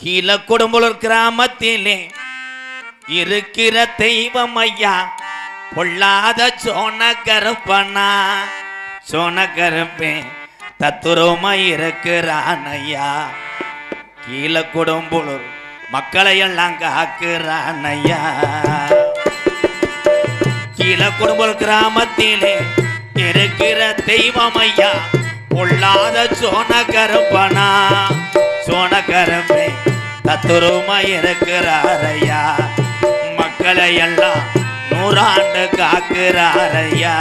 கீழக்குடும்பலூர் கிராமத்திலே இருக்கிற தெய்வம் ஐயா பொல்லாத சோனகருப்பனா. சோனகருப்பே தத்துரமா இருக்கிறான் ஐயா. கீழக்குடும்பலூர் மக்களை எல்லாம் காக்குறான் ஐயா. கீழக்குடும்பலூர் கிராமத்திலே இருக்கிற தெய்வம் ஐயா பொல்லாத சோனகருப்பனா. சோனகருப்பே தத்துரமா இருக்கிறாரையா. மக்களை எல்லாம் 100 ஆண்டு காக்குறாரையா.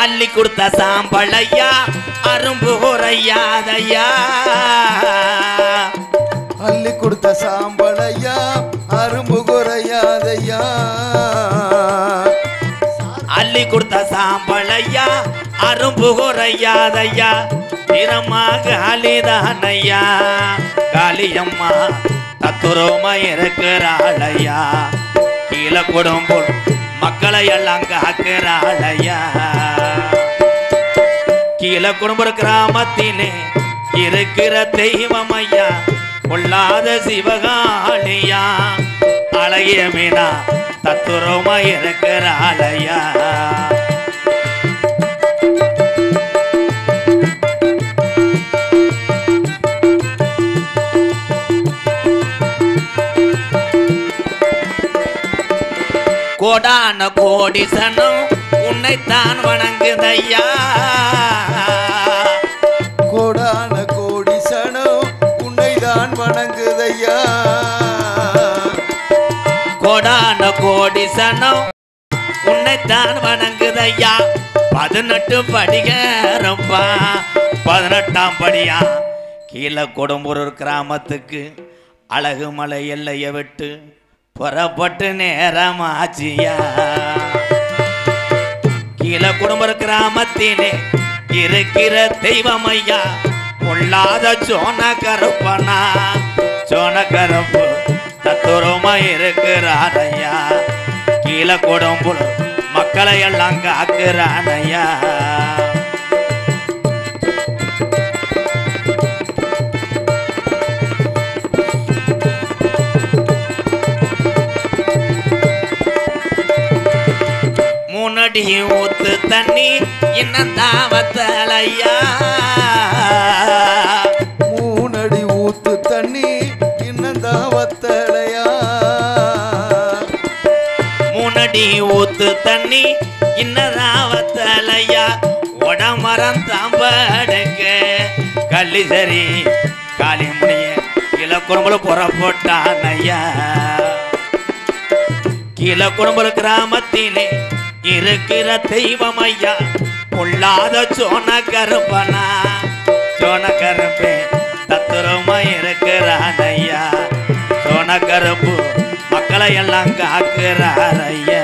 அள்ளி கொடுத்த சாம்பளையா அரும்பு குறையாதையா. அள்ளி கொடுத்த சாம்பளையா அரும்பு குறையாதையா. அள்ளி கொடுத்த சாம்பளையா அரும்பு குறையாதையா. வீரமாக காளிதானையா. காளியம்மா தத்துரமா இருக்கிறாளையா. கீழக்குடும்பம் மக்களை எல்லாம் காக்குறாளையா. கீழக்குடும்பம் கிராமத்திலே இருக்கிற தெய்வம் ஐயா பொல்லாத சிவகாளியா. அழகிய மீனா தத்துரமா இருக்கிறாளையா. கோடான கோடி சனம் உன்னைத்தான் வணங்குதையா. கோடான கோடி சனம் உன்னைதான் வணங்குதையா. கோடான கோடி சனம் உன்னைத்தான் வணங்குதையா. 18 படிகரப்பா 18ஆம் படியா. கீழக்குடும்பலூர் கிராமத்துக்கு அழகுமலை எல்லையை விட்டு புறப்பட்டு நேரமாச்சியா. கீழக்குடும்பலூர் கிராமத்திலே இருக்கிற தெய்வம் ஐயா பொல்லாத சோனகருப்பனா. சோனகருப்பு தத்துரமா இருக்கிறானையா. கீழக்குடும்பலூர் மக்களை எல்லாம் காக்குறானையா. மூணடி ஊத்து தண்ணி இன்னும் தாவத்தலையா. 3 அடி ஊத்து தண்ணி இன்னும் தாவத்தலையா. 3 அடி ஊத்து தண்ணி இன்னும் தாவத்தலையா. உடமரம் தாம்படுக்க கள்ளி சரி காளிமுனிய கீழக்குடும்பலூர் புறப்பட்டானையா. கீழக்குடும்பலூர் கிராமத்திலே இருக்கிற தெய்வம் ஐயா பொல்லாத சோனகருப்பனா. சோனகருப்பே தத்துரமா இருக்கிறானையா. சோனகருப்பு மக்களை எல்லாம் காக்குறாரையா.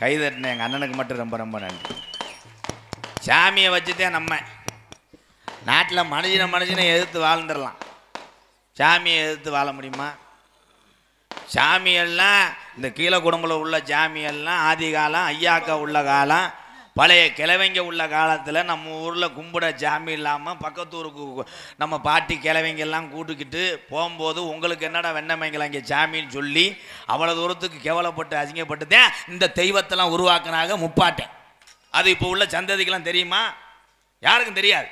கைதட்டின எங்கள் அண்ணனுக்கு மட்டும் ரொம்ப ரொம்ப நன்றி. சாமியை வச்சுதான் நம்ம நாட்டில் மனுஷனை எதிர்த்து வாழ்ந்துடலாம். சாமியை எதிர்த்து வாழ முடியுமா? சாமியெல்லாம் இந்த கீழக்குடும்பத்தில் உள்ள சாமியெல்லாம் ஆதி காலம் ஐயாக்கா உள்ள காலம் பழைய கிழவைங்க உள்ள காலத்தில் நம்ம ஊரில் கும்பிட சாமி இல்லாமல் பக்கத்தூருக்கு நம்ம பாட்டி கிழவைங்கெல்லாம் கூட்டுக்கிட்டு போகும்போது உங்களுக்கு என்னடா வெண்ணமைங்களா இங்கே சாமின்னு சொல்லி அவ்வளோ தூரத்துக்கு கேவலப்பட்டு அசிங்கப்பட்டு தான் இந்த தெய்வத்தெல்லாம் உருவாக்குனாங்க முப்பாட்டேன். அது இப்போ உள்ள சந்ததிக்கெல்லாம் தெரியுமா? யாருக்கும் தெரியாது.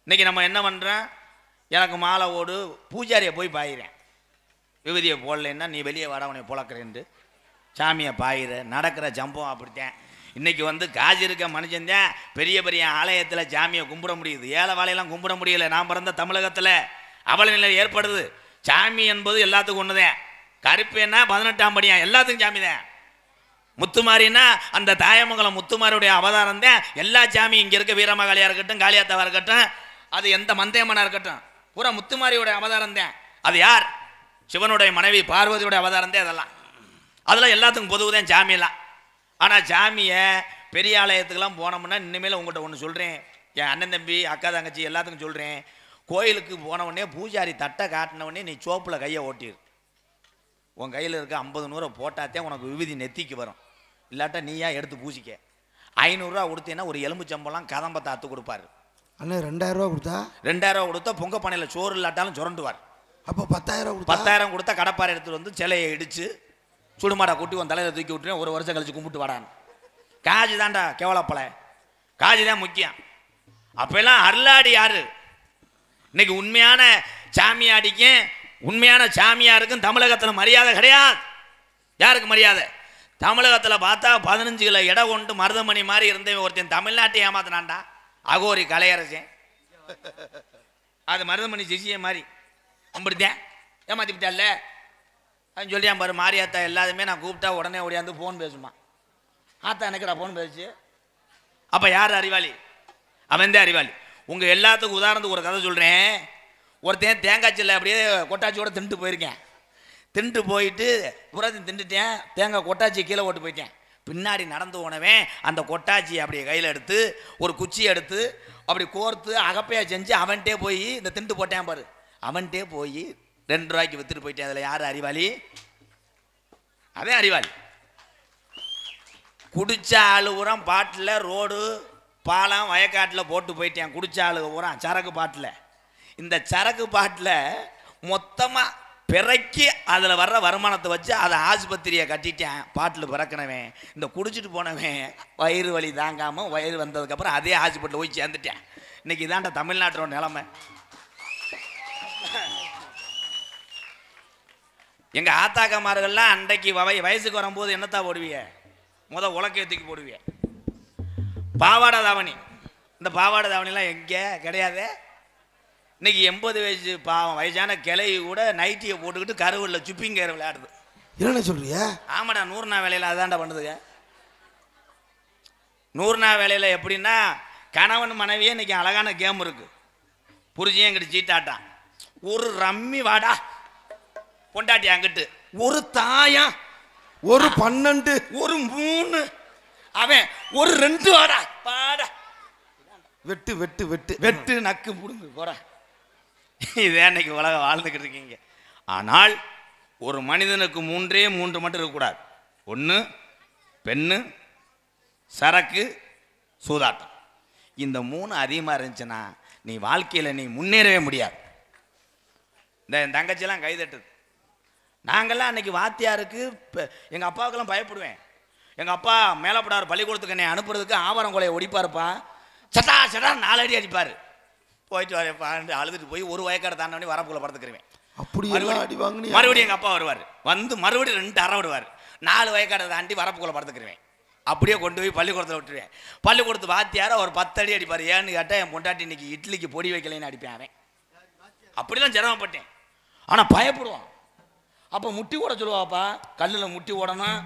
இன்றைக்கி நம்ம என்ன பண்ணுறோம்? எனக்கு மாலை ஓடு பூஜாரியை போய் பாயிறேன். விபதியை போடலைன்னா நீ வெளியே வர உன்னை புழக்கிறேன்ட்டு சாமியை பாயிற நடக்கிற சம்பவம் அப்படித்தான். இன்றைக்கி காசு இருக்க மனுஷன்தான் பெரிய பெரிய ஆலயத்தில் சாமியை கும்பிட முடியுது. ஏழை வாழையெல்லாம் கும்பிட முடியலை. நான் பிறந்த தமிழகத்தில் அவல நிலை ஏற்படுது. சாமி என்பது எல்லாத்துக்கும் ஒன்று தான். கருப்பேன்னா 18ஆம் படியா எல்லாத்துக்கும் சாமி தான். முத்துமாரின்னா அந்த தாயமங்கலம் முத்துமாரியுடைய அவதாரம் தான். எல்லா சாமி இங்கே இருக்க வீரமகாளியாக இருக்கட்டும் காளியாத்தாவாக இருக்கட்டும் அது எந்த மந்தையம்மனாக இருக்கட்டும் பூரா முத்துமாரியோட அவதாரம் தான். அது யார்? சிவனுடைய மனைவி பார்வதியோட அவதாரம் தான். அதெல்லாம் எல்லாத்துக்கும் பொதுவுதான் சாமியெல்லாம். ஆனால் சாமியை பெரிய ஆலயத்துக்கெல்லாம் போனோம்னா இனிமேல் உங்கள்கிட்ட ஒன்று சொல்கிறேன். என் அண்ணன் தம்பி அக்கா தங்கச்சி எல்லாத்துக்கும் சொல்கிறேன், கோயிலுக்கு போனவுடனே பூஜாரி தட்டை காட்டினவுடனே நீ சோப்பில் கையை ஓட்டிடு. உன் கையில் இருக்க 50 நூறை போட்டாத்தே உனக்கு விபூதி நெத்திக்கு வரும். இல்லாட்டா நீயா எடுத்து பூசிக்க. 500 ரூபா கொடுத்தேன்னா ஒரு எலும்பு சம்பளம் கதம்பத்தை அத்து கொடுப்பாரு. அண்ணே 2000 ரூபா கொடுத்தா 2000 ரூபா கொடுத்தா பொங்க பானையில் சோறு இல்லாட்டாலும் சுரண்டுவார். அப்போ 10,000 கொடுத்தா 10,000 கொடுத்தா கடப்பாறை எடுத்துட்டு வந்து சிலையை இடிச்சு சுடுமாடா கூட்டி உன் தலையில் தூக்கி விட்டுருவேன். ஒரு வருஷம் கழிச்சு கும்பிட்டு வாடான்னு. காஜி தான்டா கேவலப்பல, காஜி தான் முக்கியம். அப்பெல்லாம் அருளாடி யாரு? இன்னைக்கு உண்மையான சாமியாடிக்கும் உண்மையான சாமியாருக்கும் தமிழகத்தில் மரியாதை கிடையாது. யாருக்கு மரியாதை? தமிழகத்தில் பார்த்தா 15 கிலோ எடை கொண்டு மருதமணி மாதிரி இருந்தவன் ஒருத்தன் தமிழ்நாட்டை ஏமாத்தினான்டா. அகோரி கலையரசன். அது மருதமணி ஜெசிய மாதிரி அப்படித்தான் ஏமாத்தி விட்டால. அவன் சொல்லியான் பாரு, மாரியாத்தா எல்லாருமே நான் கூப்பிட்டா உடனே ஓடியாந்து ஃபோன் பேசுமா. ஆத்தா எனக்குடா ஃபோன் பேசுச்சு. அப்போ யார் அறிவாளி? அவன் தான் அறிவாளி. உங்கள் எல்லாத்துக்கும் உதாரணத்துக்கு ஒரு கதை சொல்கிறேன். ஒருத்தன் தேங்காய் சில்லை அப்படியே கொட்டாச்சியோட தின்ட்டு போயிருக்கேன். தின்ட்டு போயிட்டு புறத்தையும் தின்ட்டுட்டேன். தேங்காய் கொட்டாச்சி கீழே ஓட்டு போயிட்டேன். பின்னாடி நடந்து போனவன் அந்த கொட்டாச்சியை அப்படியே கையில் எடுத்து ஒரு குச்சி எடுத்து அப்படி கோர்த்து அகப்பையாக செஞ்சு அவன்கிட்டே போய் இந்த தின்ட்டு போட்டேன் பாரு, அவன்கிட்டே போய் 2 ரூபாய்க்கு விற்றுட்டு போயிட்டேன். அதில் யார் அறிவாளி? அதே அறிவாளி. குடிச்ச ஆளு உரம் பாட்டில் ரோடு பாலம் வயக்காட்டில் போட்டு போயிட்டேன். குடிச்ச ஆளு உரம் சரக்கு பாட்டில். இந்த சரக்கு பாட்டில் மொத்தமாக பிறக்கி அதில் வர்ற வருமானத்தை வச்சு அதை ஆஸ்பத்திரியை கட்டிட்டேன். பாட்டில் பிறக்கினவன் இந்த குடிச்சிட்டு போனவன் வயிறு வலி தாங்காமல் வயிறு வந்ததுக்கப்புறம் அதே ஹாஸ்பிட்டலில் போய் சேர்ந்துட்டேன். இன்னைக்கு இதாண்ட தமிழ்நாட்டோட நிலைமை. எங்கள் ஆத்தாக்கமார்கள்லாம் அன்றைக்கு வயசுக்கு வரும்போது என்னத்தா போடுவீங்க? உலக்கையை தூக்கி போடுவீங்க. பாவாடை தாவணி. இந்த பாவாடை தாவணிலாம் எங்கே கிடையாது. இன்னைக்கு 80 வயசு வயசான கிளை கூட நைட்டியை போட்டுக்கிட்டு கருவில் சுப்பிங்கர் விளையாடுது. என்ன சொல்றியா? ஆமாடா, 100 நாள் வேலையில் அதான்டா பண்ணுதுங்க. 100 நாள் வேலையில் எப்படின்னா கணவன் மனைவியே இன்னைக்கு அழகான கேம் இருக்கு. புரிஞ்சியும் எங்கிட்ட சீட்டாட்டான். ஒரு ரம்மி வாடா பொண்டாட்டி அங்கிட்டு, ஒரு தாயம், ஒரு 12, ஒரு 3, அவன் ஒரு 2 வாடா பாடா, வெட்டு வெட்டு வெட்டு வெட்டு நக்கு முடுங்கு போற. இதே அன்னைக்கு உலகம் வாழ்ந்துக்கிட்டு இருக்கீங்க. ஆனால் ஒரு மனிதனுக்கு 3 மட்டும் இருக்கக்கூடாது. 1 பெண்ணு, சரக்கு, சூதாட்டம். இந்த 3 அதிகமாக இருந்துச்சுன்னா நீ வாழ்க்கையில் நீ முன்னேறவே முடியாது. இந்த தங்கச்சியெல்லாம் கைதட்டுது. நாங்கள்லாம் அன்னைக்கு வாத்தியாருக்கு எங்கள் அப்பாவுக்கெல்லாம் பயப்படுவேன். எங்கள் அப்பா மேலப்படார் பள்ளிக்கூடத்துக்கு என்னை அனுப்புறதுக்கு ஆவாரம் கொலையை ஒடிப்பாருப்பா. சட்டா சட்டா 4 அடி அடிப்பார். போயிட்டு வரப்பா அழுதுட்டு போய் ஒரு வயக்காடை தாண்டி வரப்புக்குள்ள படுத்துக்கிறேன். அப்படி அடி வாங்கினி. மறுபடியும் எங்கள் அப்பா வருவார். வந்து மறுபடியும் 2 அரை விடுவார். 4 வயக்காடை தாண்டி வரப்புக்குள்ள படுத்துக்கிறேன். அப்படியே கொண்டு போய் பள்ளிக்கூடத்தில் விட்டுருவேன். பள்ளிக்கூடத்து வாத்தியார ஒரு 10 அடி அடிப்பார். ஏன்னு கேட்டால் என் பொண்டாட்டி இன்னைக்கு இட்லிக்கு பொடி வைக்கலைன்னு அடிப்பேன் அவன். அப்படிலாம் சிரமப்பட்டேன். ஆனால் பயப்படுவான். அப்போ முட்டி ஓட சொல்லுவாப்பா. கல்லில் முட்டி ஓடணும்,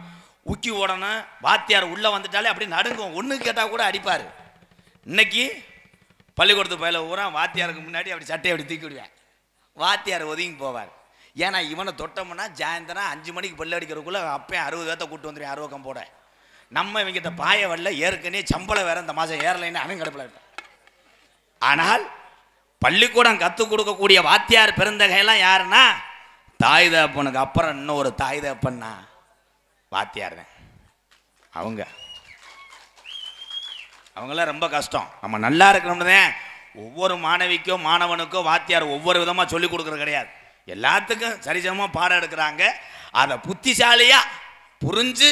உக்கி ஓடணும். வாத்தியார் உள்ளே வந்துட்டாலே அப்படி நடுங்கும். ஒன்று கேட்டால் கூட அடிப்பார். இன்னைக்கு பள்ளிக்கூடத்து பயில ஊரா வாத்தியாருக்கு முன்னாடி அப்படி சட்டையை அப்படி தூக்கி விடுவேன். வாத்தியார் ஒதுங்கி போவார். ஏன்னா இவனை தொட்டோம்னா சாயந்தரம் 5 மணிக்கு பல்லு அடிக்கிறதுக்குள்ளே அப்பயும் 60 பேர்த்த கூட்டு வந்துடுவேன். 60 கம்போட நம்ம இவங்கிட்ட பாய வரல. ஏற்கனவே சம்பளம் வேற இந்த மாதம் ஏறலைன்னு அவன் கிடப்பில் இருப்பான். ஆனால் பள்ளிக்கூடம் கற்றுக் கொடுக்கக்கூடிய வாத்தியார் பெருந்தகையெல்லாம் யாருன்னா தாய் தகப்பனுக்கு அப்புறம் இன்னும் ஒரு தாய் தகப்பன்னா வாத்தியார் தான். அவங்களாம் ரொம்ப கஷ்டம். நம்ம நல்லா இருக்கணும்னு ஒவ்வொரு மாணவிக்கோ மாணவனுக்கோ வாத்தியார் ஒவ்வொரு விதமாக சொல்லிக் கொடுக்குறது கிடையாது. எல்லாத்துக்கும் சரிசமமாக பாடம் எடுக்கிறாங்க. அதை புத்திசாலியாக புரிஞ்சு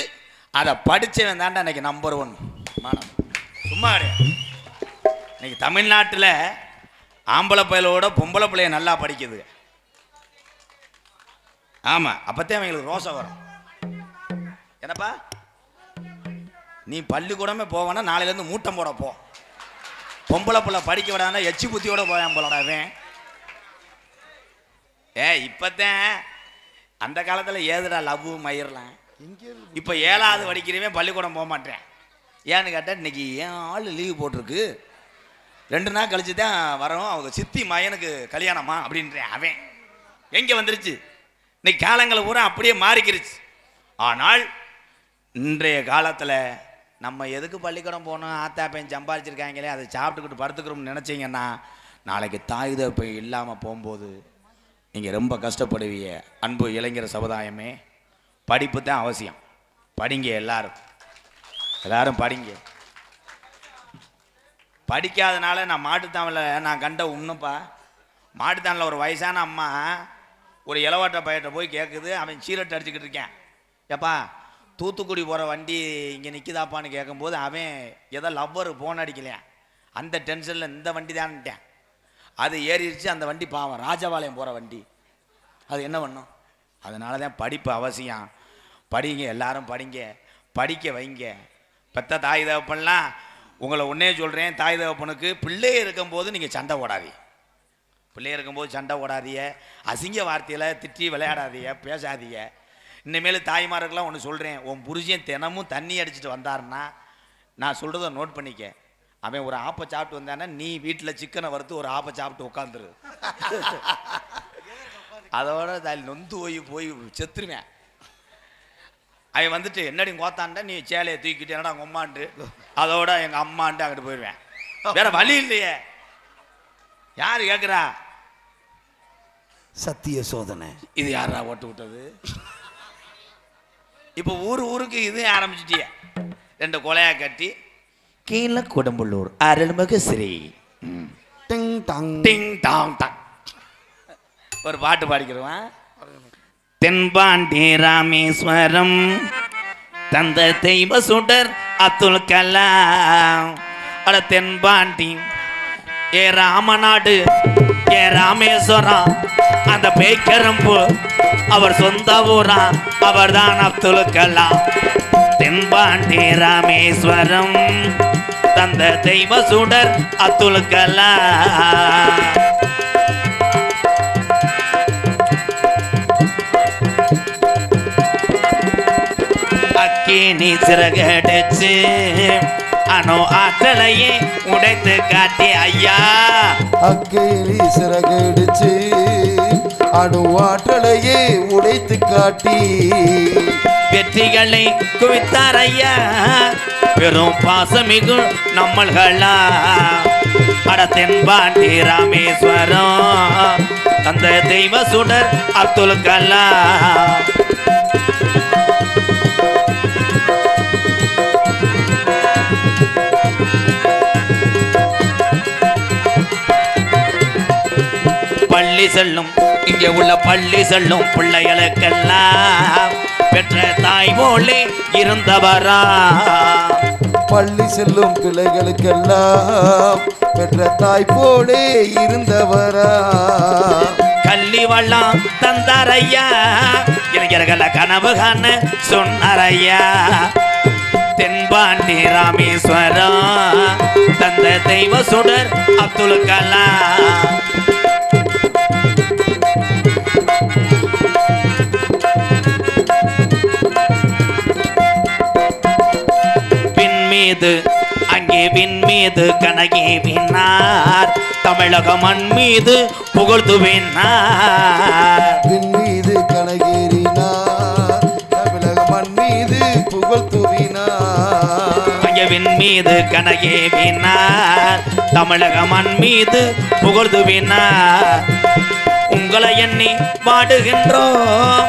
அதை படித்தவன் தாண்டா இன்னைக்கு நம்பர் 1 மாணவன். சும்மா கிடையாது. இன்னைக்கு தமிழ்நாட்டில் ஆம்பளை பையலோட பொம்பளை பிள்ளைய நல்லா படிக்குது. ஆமாம், அப்போத்தே அவங்களுக்கு ரோசை வரும். என்னப்பா நீ பள்ளிக்கூடமே போவானா நாளையிலேருந்து மூட்டம் போட போ. பொம்பளை பிள்ளை படிக்க விடாதுன்னா எச்சி புத்தியோட போயான் போலடாவேன். இப்போத்தான் அந்த காலத்தில் ஏதுடா லவ் மயிரலாம். இப்போ 7வது படிக்கிறவன் பள்ளிக்கூடம் போக மாட்டேன். ஏன்னு கேட்டால் இன்னைக்கு என் ஆள் லீவு போட்டிருக்கு, 2 நாள் கழிச்சு தான் வரோம், அவங்க சித்தி மயனுக்கு கல்யாணமா அப்படின்றேன். அவன் எங்கே வந்துருச்சு. இன்னைக்கு காலங்களை பூரா அப்படியே மாறிக்கிருச்சு. ஆனால் இன்றைய காலத்தில் நம்ம எதுக்கு பள்ளிக்கூடம் போகணும், ஆத்தா பையன் சம்பாதிச்சிருக்காங்களே அதை சாப்பிட்டுக்கிட்டு படுத்துக்கிறோம்னு நினச்சிங்கன்னா நாளைக்கு தாய் தகப்பை இல்லாமல் போகும்போது நீங்கள் ரொம்ப கஷ்டப்படுவீங்க. அன்பு இளைஞர் சமுதாயமே, படிப்பு தான் அவசியம். படிங்க, எல்லாரும் படிங்க. படிக்காதனால நான் மாட்டுத்தானில் நான் கண்ட உண்ணுப்பா. மாட்டுத்தானில் ஒரு வயசான அம்மா ஒரு இளவாட்ட பையட்ட போய் கேட்குது. அவன் சீரட் அடிச்சுக்கிட்டு இருக்கேன். ஏப்பா தூத்துக்குடி போகிற வண்டி இங்கே நிற்கிதாப்பான்னு கேட்கும்போது அவன் ஏதோ லவ்வர் ஃபோன் அடிக்கலையா, அந்த டென்ஷனில் இந்த வண்டி தான்ட்டேன். அது ஏறிடுச்சு. அந்த வண்டி பாவம் ராஜபாளையம் போகிற வண்டி. அது என்ன பண்ணும்? அதனால தான் படிப்பு அவசியம். படிங்க, எல்லாரும் படிங்க, படிக்க வைங்க. பெத்த தாய் தகப்பன்லாம் உங்களை ஒன்றே சொல்கிறேன், தாய் தகப்பனுக்கு பிள்ளை இருக்கும்போது நீங்கள் சண்டை ஓடாதீங்க. பிள்ளை இருக்கும்போது சண்டை ஓடாதீங்க, அசிங்க வார்த்தையில் திட்டி விளையாடாதீங்க, பேசாதீங்க. இனிமேல் தாய்மாருக்கெல்லாம் ஒன்று சொல்கிறேன், உன் புருஷன் தினமும் தண்ணி அடிச்சுட்டு வந்தாருன்னா நான் சொல்கிறத நோட் பண்ணிக்க. அவன் ஒரு ஆப்பை சாப்பிட்டு வந்தானே, நீ வீட்டில் சிக்கனை வறுத்து ஒரு ஆப்பை சாப்பிட்டு உட்காந்துரு. அதோட நொந்து போய் செத்துருவேன். அவன் வந்துட்டு என்னடி கோத்தான்டா நீ சேலையை தூக்கிட்டு என்னடா உங்கள் அம்மாண்டு, அதோட எங்கள் அம்மாண்டு அங்கிட்டு போயிடுவேன். வேற வழி இல்லையே. யாரு கேட்குறா? சத்திய சோதனை. இது யாரா ஓட்டு விட்டது? இப்போ ஊருக்கு இது ஆரம்பிச்சிட்டிய. 2 கொலையா கட்டி கீழே கொடும்புள்ளூர் அருள்மிகு Sri ding dong ding dong dong ஒரு பாட்டு பாடிக்கிறோம். தென்பாண்டி ராமேஸ்வரம் தந்த தெய்வ சுடர் அப்துல் கலாம். அட தென்பாண்டி ஏ ராமநாடு ஏ ராமேஸ்வரம், அந்த பேய்க்கரும்பு அவர் சொந்த ஊரா, அவர் தான் அப்துல் கலாம். தென்பாண்டி ராமேஸ்வரம் தந்த தெய்வ சுடர் அப்துல் கலாம். அக்கினி சிறகடிச்சு அணு ஆற்றலையே உடைத்து காட்டி ஐயா. அக்கினி சிறகடிச்சு அணு ஆற்றலையே உடைத்து காட்டி வெற்றிகளை குவித்தார் ஐயா. பெரும் பாசமிகு நம்மள்களா. அட தென்பாண்டி ராமேஸ்வரம் அந்த தெய்வ சுடர் அப்துல் கலாம். பள்ளி செல்லும் இங்கே உள்ள பள்ளி செல்லும் பிள்ளைகளுக்கெல்லாம் பெற்ற தாய் போலே இருந்தவரா. பள்ளி செல்லும் பிள்ளைகளுக்கெல்லாம் பெற்ற தாய் போலே இருந்தவரா. கள்ளி வள்ளம் தந்தாரையா, இளைஞர்களை கனவு காண சொன்னாரையா. தென்பாண்டி ராமேஸ்வரம் தந்த தெய்வ சுடர் அப்துல் கலாம். அங்கே விண் மீது கனகி விண்ணார், தமிழக மண் மீது புகழ்ந்து விண்ணார். விண் மீது கனகேறினார், தமிழக மண் மீது புகழ்ந்து விண்ணார். அங்கே விண் மீது கனகி விண்ணார், தமிழக மண் மீது புகழ்ந்து விண்ணார். உங்களை எண்ணி பாடுகின்றோம்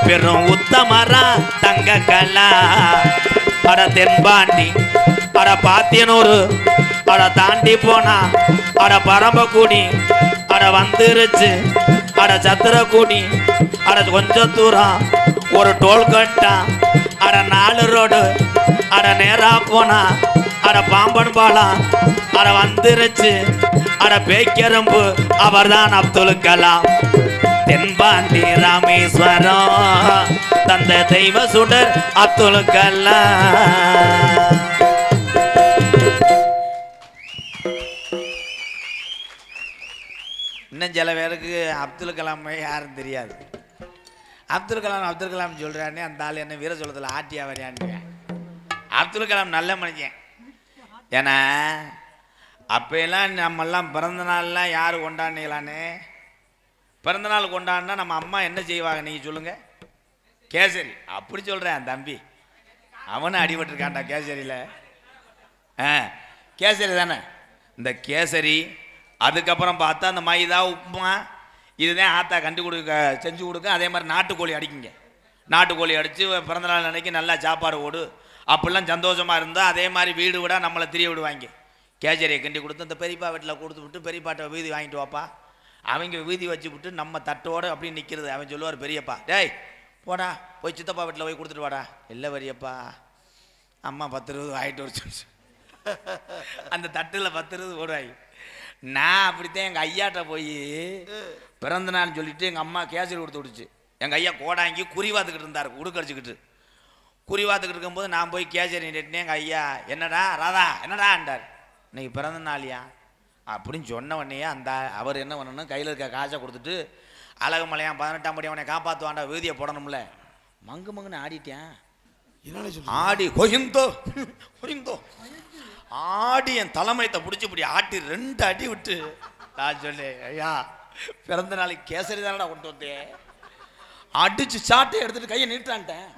பெரும் உத்தமரா தங்க கலா. அட தென்பாண்டி அட பாத்தியனூர் அட தாண்டி போனா அட பரம்பக்குடி அட வந்துருச்சு அட சத்திரக்குடி அட கொஞ்சம் தூரம் ஒரு டோல் கட்டா அட 4 ரோடு அட நேரா போனா அட பாம்பன் பாலம் அட வந்துருச்சு அட பேய்க்கரும்பு அவர்தான் அப்துல் கலாம். தென்பாண்டி ராமேஸ்வரம் தந்த தெய்வ சுடர் அப்துல் கலாம். இன்னும் சில பேருக்கு அப்துல் கலாம் யாரும் தெரியாது. அப்துல் கலாம் சொல்றானே அந்த ஆள் என்ன வீர சொல்லத்தில் ஆட்டியா வரையான்னு. அப்துல் கலாம் நல்ல மனுஷன். ஏன்னா அப்பெல்லாம் நம்மெல்லாம் பிறந்த நாள்லாம் யாரு கொண்டாடினீங்களானே? பிறந்த நாள் கொண்டாடினா நம்ம அம்மா என்ன செய்வாங்க நீங்கள் சொல்லுங்க? கேசரி. அப்படி சொல்கிறேன் தம்பி, அவனும் அடிபட்டிருக்கான்டா கேசரியில். கேசரி தானே. இந்த கேசரி அதுக்கப்புறம் பார்த்தா அந்த மைதா உப்புமா இதுதான் ஆத்தா செஞ்சு கொடுக்க. அதே மாதிரி நாட்டுக்கோழி அடிக்குங்க. நாட்டுக்கோழி அடித்து பிறந்தநாள் அன்னைக்கு நல்லா சாப்பாடு ஓடு அப்படிலாம் சந்தோஷமாக இருந்தால் அதே மாதிரி வீடு விட நம்மளை திரிய விடுவாங்க. கேசரியை கிண்டி கொடுத்து இந்த பெரியப்பா வீட்டில் கொடுத்து விட்டு பெரியப்பாட்ட வீதி வாங்கிட்டு வாப்பா. அவங்க வீதி வச்சு விட்டு நம்ம தட்டோடு அப்படி நிற்கிறது. அவன் சொல்லுவார் பெரியப்பா, டேய் போடா போய் சித்தப்பா வீட்டில் போய் கொடுத்துட்டு வாடா. இல்லை பெரியப்பா அம்மா 10-20 வாங்கிட்டு வச்சு அந்த தட்டில் 10-20 ஓடுவாங்க. நான் அப்படித்தான் எங்கள் ஐயாட்ட போய் பிறந்தனான்னு சொல்லிட்டு எங்கள் அம்மா கேசரி கொடுத்து விடுச்சு. எங்கள் ஐயா கோடாங்கி குறிவாத்துக்கிட்டு இருந்தார், உடுக்கடிச்சிக்கிட்டு குறிவாத்துக்கிட்டு இருக்கும்போது நான் போய் கேசரி நிட்டுனேன். எங்கள் ஐயா என்னடா ராதா என்னடான்டார். இன்னைக்கு பிறந்த நாளியா அப்படின்னு சொன்ன உடனே அந்த அவர் என்ன பண்ணணும், கையில் இருக்க காசை கொடுத்துட்டு அழகு மலையான் 18ஆம் படி அவனை காப்பாற்றுவான்டா வீதியை போடணும்ல. மங்குன்னு ஆடிட்டேன். ஆடி கொய்ந்தோ கொய்ந்தோ ஆடி என் தலைமையத்தை பிடிச்சி இப்படி ஆட்டி 2 அடி விட்டு நான் சொல்லு, ஐயா பிறந்த நாளைக்கு கேசரி தானடா கொண்டு வந்தேன். அடிச்சு சாட்டை எடுத்துட்டு கையை நீட்டான்ட்டேன்.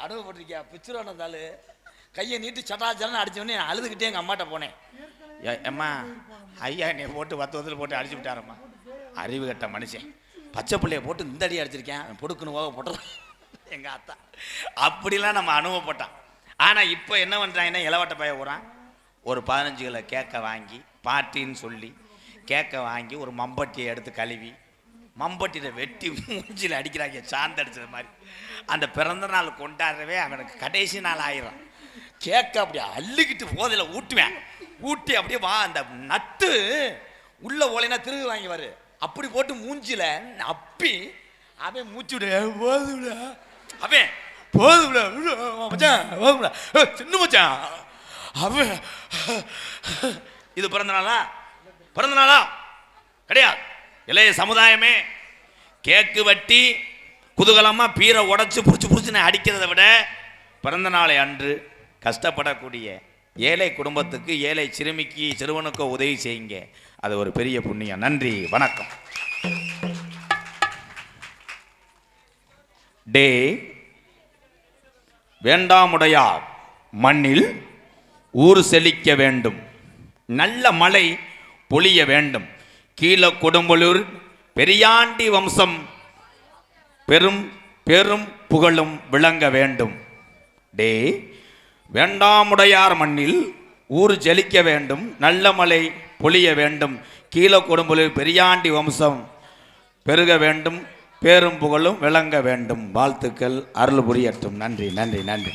அனுபவப்பட்டிருக்கியா பிச்சுரானதாலு கையை நீட்டு சட்டாச்சாரன்னு அடிச்சோடனே நான் அழுதுகிட்டே எங்கள் அம்மாட்ட போனேன். அம்மா ஐயா என்னை போட்டு 10 போட்டு அடிச்சு விட்டாரம்மா. அறிவு கட்ட மனுஷன் பச்சை பிள்ளைய போட்டு இந்த அடி அடிச்சிருக்கேன் பொடுக்குன்னு போக போட்டோம் எங்கள் அத்தா. அப்படிலாம் நம்ம அனுபவப்பட்டான். ஆனால் இப்போ என்ன பண்ணுறாங்கன்னா இளவட்ட பைய போகிறான். ஒரு 15 கிலோ கேக்கை வாங்கி பாட்டின்னு சொல்லி கேக்கை வாங்கி ஒரு மம்பட்டியை எடுத்து கழுவி மம்பட்டியில் வெட்டி மூஞ்சியில் அடிக்கிறாங்க சாந்து அடிச்சது மாதிரி. அந்த பிறந்த நாள் கொண்டாடுறவே அவனுக்கு கடைசி நாள் ஆயிரும். கேக்க அப்படியே அள்ளிக்கிட்டு போதையில் ஊட்டுவேன். ஊட்டி அப்படியே வா அந்த நட்டு உள்ள ஓலைனா திருகு வாங்கி வரு அப்படி போட்டு மூஞ்சில அப்பி அவன் மூச்சு விட போதுவிட அவன் போதுவிட மச்சான் போதுவிட சின்ன மச்சான் அவன். இது பிறந்த நாளா கிடையாது. இளைய சமுதாயமே கேக்கு வெட்டி குதூகலமா பீரை உடைச்சு புடிச்சுன்னு அடிக்கிறத விட பிறந்த நாளை அன்று கஷ்டப்படக்கூடிய ஏழை குடும்பத்துக்கு ஏழை சிறுமிக்கு சிறுவனுக்கோ உதவி செய்யுங்க. அது ஒரு பெரிய புண்ணியம். நன்றி, வணக்கம். டே வேண்டாமுடையார் மண்ணில் ஊர் செழிக்க வேண்டும், நல்ல மழை பொழிய வேண்டும், கீழ கொடும்பலூர் பெரியாண்டி வம்சம் பெரும் பெரும் புகழும் விளங்க வேண்டும். டே வேண்டாமுடையார் மண்ணில் ஊர் செழிக்க வேண்டும், நல்ல மழை பொழிய வேண்டும், கீழ கொடும்பலூர் பெரியாண்டி வம்சம் பெருக வேண்டும், பேரும் புகழும் விளங்க வேண்டும். வாழ்த்துக்கள். அருள் புரியட்டும். நன்றி நன்றி நன்றி.